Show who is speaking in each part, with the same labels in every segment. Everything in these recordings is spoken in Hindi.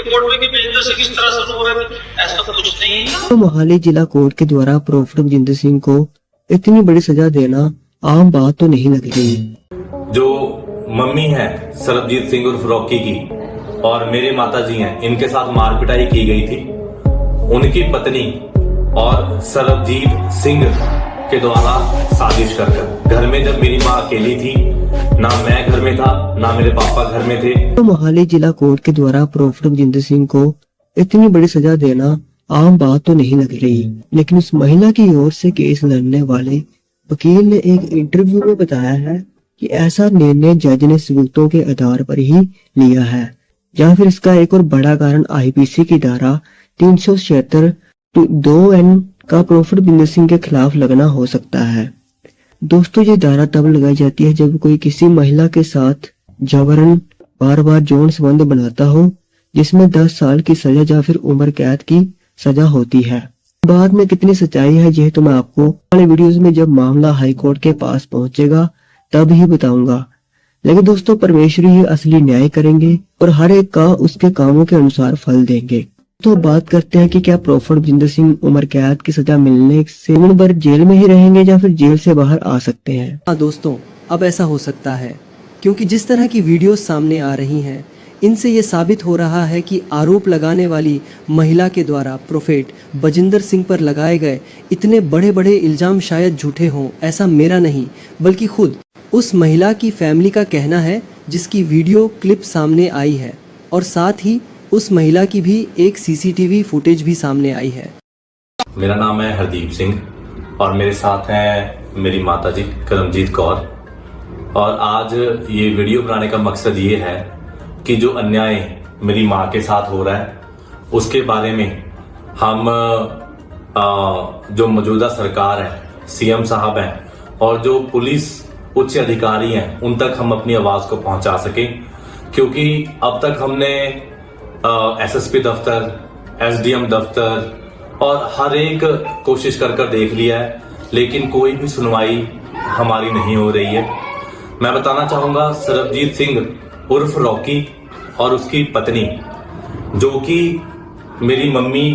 Speaker 1: कोर्ट में कि बजिंदर सिंह किस तरह से हो रहे थे, ऐसा कुछ नहीं है।
Speaker 2: तो मोहाली जिला कोर्ट के द्वारा प्रोफेसर बजिंदर सिंह को इतनी बड़ी सजा देना आम बात तो नहीं लग रही।
Speaker 3: जो मम्मी है सरबजीत सिंह उर्फ रॉकी की और मेरे माताजी हैं, इनके साथ मार पिटाई की गई थी। उनकी पत्नी और सरबजीत सिंह के द्वारा साजिश कर घर में जब मेरी माँ अकेली थी, ना मैं घर में था ना मेरे पापा घर में थे।
Speaker 2: तो मोहाली जिला कोर्ट के द्वारा प्रोफेसर बजिंदर सिंह को इतनी बड़ी सजा देना आम बात तो नहीं लग रही, लेकिन उस महिला की ओर से केस लड़ने वाले वकील ने एक इंटरव्यू में बताया है कि ऐसा निर्णय जज ने सबूतों के आधार पर ही लिया है, या फिर इसका एक और बड़ा कारण आईपीसी की धारा 376(2)(n) का प्रोफेसर बजिंदर सिंह के खिलाफ लगना हो सकता है। दोस्तों, ये धारा तब लगाई जाती है जब कोई किसी महिला के साथ जबरन बार बार यौन संबंध बनाता हो, जिसमें 10 साल की सजा या फिर उम्र कैद की सजा होती है। बाद में कितनी सच्चाई है यह तो मैं आपको अगले वीडियोस में जब मामला हाई कोर्ट के पास पहुंचेगा तब ही बताऊंगा। लेकिन दोस्तों, परमेश्वर ही असली न्याय करेंगे और हर एक का उसके कामों के अनुसार फल देंगे। तो बात करते हैं कि क्या प्रोफेसर बजिंदर सिंह उम्र कैद की सजा मिलने से जीवन भर जेल में ही रहेंगे या फिर जेल से बाहर आ सकते हैं।
Speaker 4: हाँ दोस्तों, अब ऐसा हो सकता है, क्योंकि जिस तरह की वीडियोस सामने आ रही हैं, इनसे ये साबित हो रहा है कि आरोप लगाने वाली महिला के द्वारा प्रोफेसर बजिंदर सिंह पर लगाए गए इतने बड़े बड़े इल्जाम शायद झूठे हों, ऐसा मेरा नहीं बल्कि खुद उस महिला की फैमिली का कहना है, जिसकी वीडियो क्लिप सामने आई है, और साथ ही उस महिला की भी एक सीसीटीवी फुटेज भी सामने आई है।
Speaker 3: मेरा नाम है हरदीप सिंह और मेरे साथ हैं मेरी माताजी करमजीत कौर। और आज ये वीडियो बनाने का मकसद ये है कि जो अन्याय मेरी माँ के साथ हो रहा है उसके बारे में हम जो मौजूदा सरकार है, सीएम साहब हैं और जो पुलिस उच्च अधिकारी हैं, उन तक हम अपनी आवाज को पहुंचा सकें। क्योंकि अब तक हमने एसएसपी दफ्तर, एसडीएम दफ्तर और हर एक कोशिश कर देख लिया है, लेकिन कोई भी सुनवाई हमारी नहीं हो रही है। मैं बताना चाहूंगा, सरबजीत सिंह उर्फ रॉकी और उसकी पत्नी, जो कि मेरी मम्मी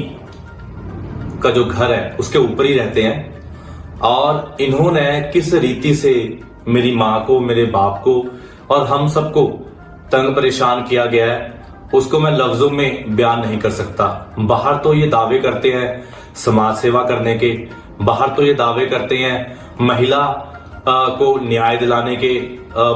Speaker 3: का जो घर है उसके ऊपर ही रहते हैं, और इन्होंने किस रीति से मेरी माँ को, मेरे बाप को और हम सबको तंग परेशान किया गया है, उसको मैं लफ्जों में बयान नहीं कर सकता। बाहर तो ये दावे करते हैं समाज सेवा करने के, बाहर तो ये दावे करते हैं महिला को न्याय दिलाने के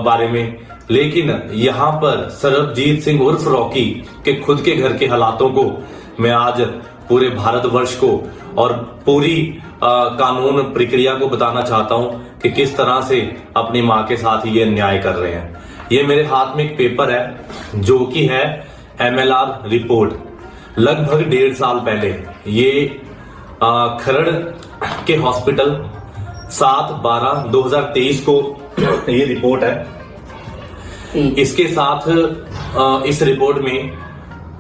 Speaker 3: बारे में, लेकिन यहाँ पर सरबजीत सिंह उर्फ रॉकी के खुद के घर के हालातों को मैं आज पूरे भारतवर्ष को और पूरी कानून प्रक्रिया को बताना चाहता हूँ कि किस तरह से अपनी माँ के साथ ये न्याय कर रहे हैं। ये मेरे हाथ में एक पेपर है जो कि है MLR रिपोर्ट। लगभग 1.5 साल पहले ये खरड़ के हॉस्पिटल 7/12/2023 को ये रिपोर्ट है। इसके साथ इस रिपोर्ट में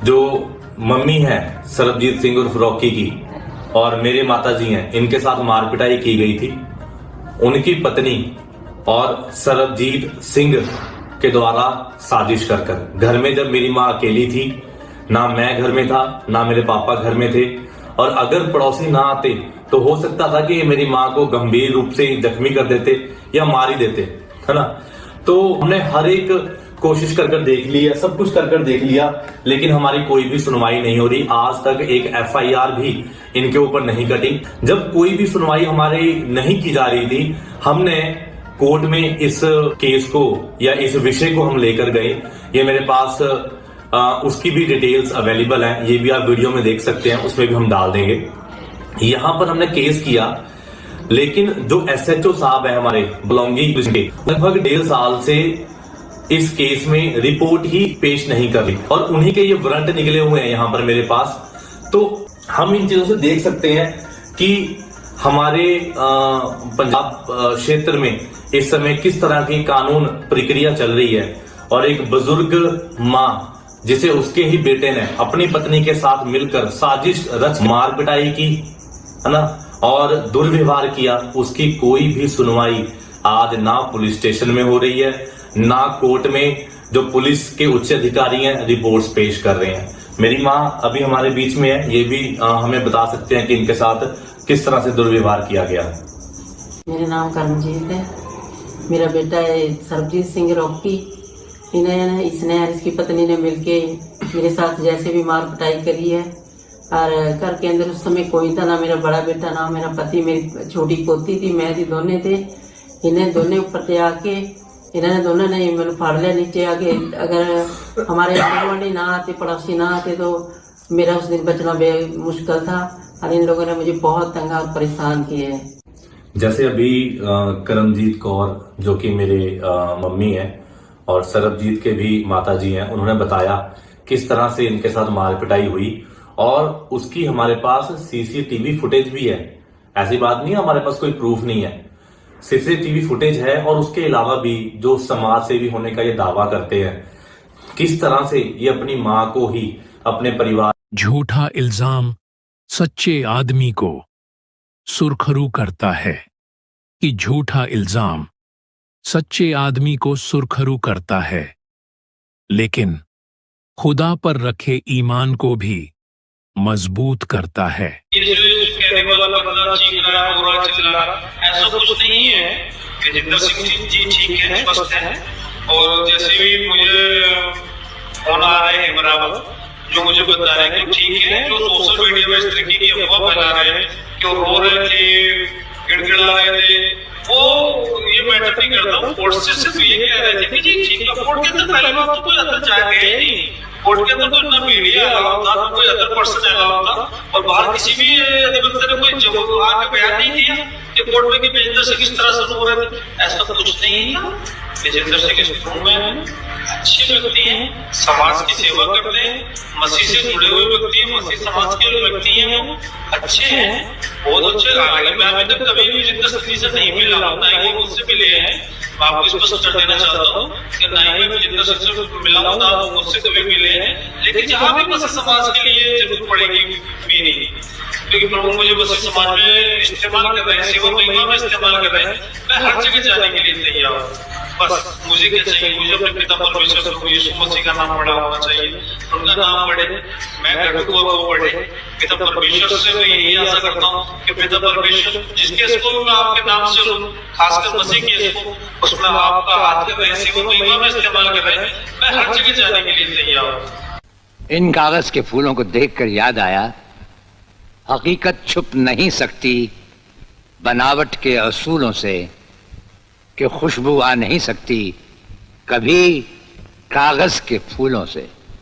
Speaker 3: जो मम्मी है सरबजीत सिंह उर्फ रॉकी की और मेरे माताजी हैं, इनके साथ मार पिटाई की गई थी। उनकी पत्नी और सरबजीत सिंह के द्वारा साजिश कर घर में जब मेरी माँ अकेली थी, ना मैं घर में था ना मेरे पापा घर में थे, और अगर पड़ोसी ना आते तो हो सकता था कि मेरी माँ को गंभीर रूप से जख्मी कर देते या मार ही देते, है ना। तो हमने हर एक कोशिश कर देख ली है, सब कुछ कर देख लिया, लेकिन हमारी कोई भी सुनवाई नहीं हो रही। आज तक एक FIR भी इनके ऊपर नहीं कटी। जब कोई भी सुनवाई हमारी नहीं की जा रही थी, हमने कोर्ट में इस केस को या इस विषय को हम लेकर गए। ये मेरे पास उसकी भी डिटेल्स अवेलेबल हैं, ये भी आप वीडियो में देख सकते हैं, उसमें भी हम डाल देंगे। यहां पर हमने केस किया, लेकिन जो SHO साहब है हमारे बलौंगी के, लगभग 1.5 साल से इस केस में रिपोर्ट ही पेश नहीं कर रही, और उन्हीं के ये वारंट निकले हुए हैं यहाँ पर मेरे पास। तो हम इन चीजों से देख सकते हैं कि हमारे पंजाब क्षेत्र में इस समय किस तरह की कानून प्रक्रिया चल रही है, और एक बुजुर्ग माँ जिसे उसके ही बेटे ने अपनी पत्नी के साथ मिलकर साजिश रच मार पिटाई की, है ना, और दुर्व्यवहार किया, उसकी कोई भी सुनवाई आज ना पुलिस स्टेशन में हो रही है, ना कोर्ट में जो पुलिस के उच्च अधिकारी हैं रिपोर्ट्स पेश कर रहे हैं। मेरी माँ अभी हमारे बीच में है, ये भी हमें बता सकते हैं कि इनके साथ किस तरह से दुर्व्यवहार किया गया।
Speaker 5: मेरा नाम करमजीत है। मेरा बेटा है सरबजीत सिंह रॉकी। इसने और इसकी पत्नी ने मिलके मेरे साथ जैसे भी मार पिटाई करी है। और घर के अंदर उस समय कोई था ना, मेरा बड़ा बेटा ना मेरा पति, मेरी छोटी पोती थी, मैं थी, दोनों थे। इन्हें दोनों ऊपर से आके इन्होंने दोनों ने मैंने फाड़ लिया नीचे आके। अगर हमारे गुआंढी ना आते, पड़ोसी ना आते तो मेरा उस दिन बचना बेहद मुश्किल था। और इन लोगों ने मुझे बहुत तंग और परेशान किए है।
Speaker 3: जैसे अभी करमजीत कौर जो कि मेरे मम्मी हैं और सरबजीत के भी माताजी हैं, उन्होंने बताया किस तरह से इनके साथ मार पिटाई हुई और उसकी हमारे पास सीसीटीवी फुटेज भी है। ऐसी बात नहीं है हमारे पास कोई प्रूफ नहीं है, सीसीटीवी फुटेज है। और उसके अलावा भी जो समाज सेवी होने का ये दावा करते हैं, किस तरह से ये अपनी माँ को ही अपने परिवार।
Speaker 6: झूठा इल्जाम सच्चे आदमी को सुरखरू करता है कि झूठा इल्जाम सच्चे आदमी को सुरखरू करता है, लेकिन खुदा पर रखे ईमान को भी मजबूत करता है।
Speaker 1: कहने वाला बंदा चीख रहा है, बुरा चिल्ला रहा, ऐसा कुछ नहीं है। गजेंद्र सिंह जी ठीक है, स्वस्थ है। और जैसे भी मुझे फोन आ रहे हैं बराबर, जो मुझे बता रहे हैं कि ठीक है, जो सोशल मीडिया में इस तरीके की अफवाह फैला रहे हैं कि वो रो रहे थे, गिड़गिड़ा रहे थे, वो ये मैटर नहीं करता हूँ। कोर्ट से सिर्फ ये कह रहे थे कि जी ठीक है। कोर्ट के अंदर पहली बात तो कोई अंदर जाया गया ही नहीं। कोर्ट के अंदर तो इतना मीडिया अलाउ था, ना कोई अदर पर्सन अलाउ था। और बाहर किसी भी अधिवक्ता ने कोई जवाब आके बयान नहीं किया कि कोर्ट में कि गजेंद्र सिंह किस तरह से हो रहे थे। ऐसा कुछ नहीं था। गजेंद्र सिंह इस में अच्छे व्यक्ति हैं, समाज की सेवा करते हैं, मसीह से जुड़े हुए व्यक्ति हैं, मसीह समाज के व्यक्ति हैं, वो अच्छे हैं, बहुत अच्छे। हालांकि मैं अभी तक कभी भी गजेंद्र सिंह से नहीं मिला हूँ, ना ही वो मुझसे मिले हैं। मैं आपको स्पष्ट कर देना चाहता हूँ कि ना ही मैं गजेंद्र सिंह से मिला हूँ, ना वो मुझसे कभी मिले हैं। लेकिन जहाँ भी मसीह समाज के लिए जरूरत पड़ेगी मेरी, क्योंकि प्रभु मुझे मसीह समाज में इस्तेमाल कर रहे हैं, सेवा महिमा में इस्तेमाल कर रहे हैं, मैं हर जगह जाने के लिए तैयार हूँ। बस मुझे क्या चाहिए, मुझे अपने पिता परमेश्वर प्रभु यीशु मसीह का नाम पढ़ा होना चाहिए, उनका नाम पढ़े, मैं घटक को पढ़े। पिता परमेश्वर से मैं यही आशा करता हूँ कि पिता परमेश्वर जिसके स्कूल में आपके नाम से खासकर मसीह के स्कूल, उसमें आपका हाथ कर रहे हैं, सेवा महिमा में इस्तेमाल कर रहे हैं, मैं हर जगह जाने के लिए तैयार हूँ।
Speaker 7: इन कागज के फूलों को देखकर याद आया, हकीकत छुप नहीं सकती बनावट के असूलों से, कि खुशबू आ नहीं सकती कभी कागज के फूलों से।